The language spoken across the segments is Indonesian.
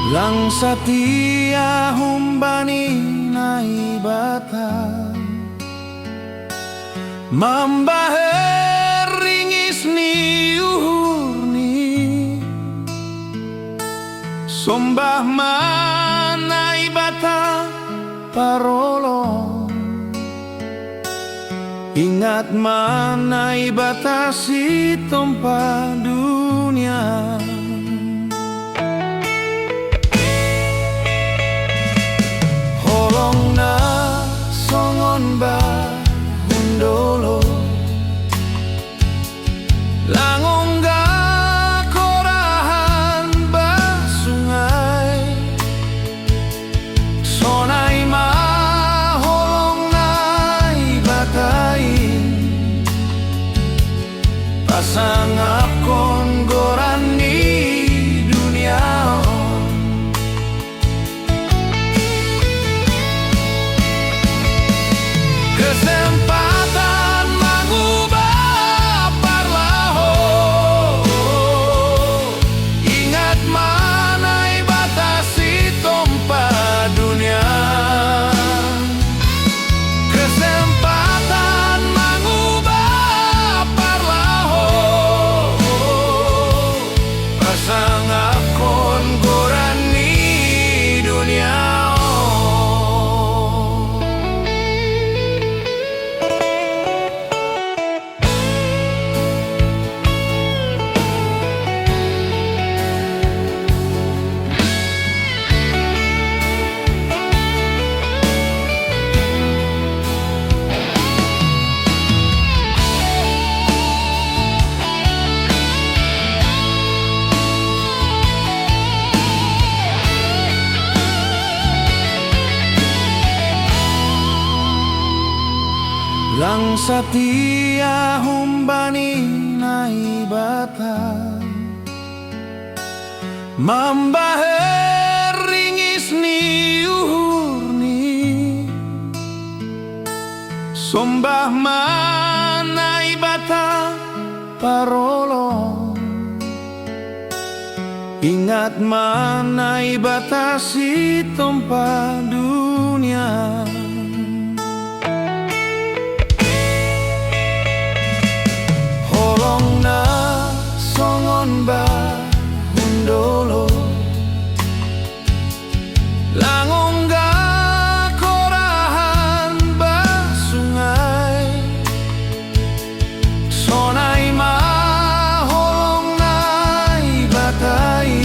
Lang satia humbani nai bata mambaher ringis ni uhurni sombah manai bata parolo ingat manai bata si tompa dunia. Songon ba hundolo langong ga korahan ba sungai sonai ma holong nai batai pasang akon gorani dunia. Kesempatan mengubah parlaho ingat manai batasi tompa dunia. Kesempatan mengubah parlaho pasang akon gorani dunia. Lang satia humbani nai bata mambaher ringis ni uhurni sombah manai bata parolo ingat manai bata si tompa dunia. Songon ba hundolo langong ga korahan ba sungai sonai ma holong nai batai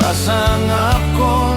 pasang akon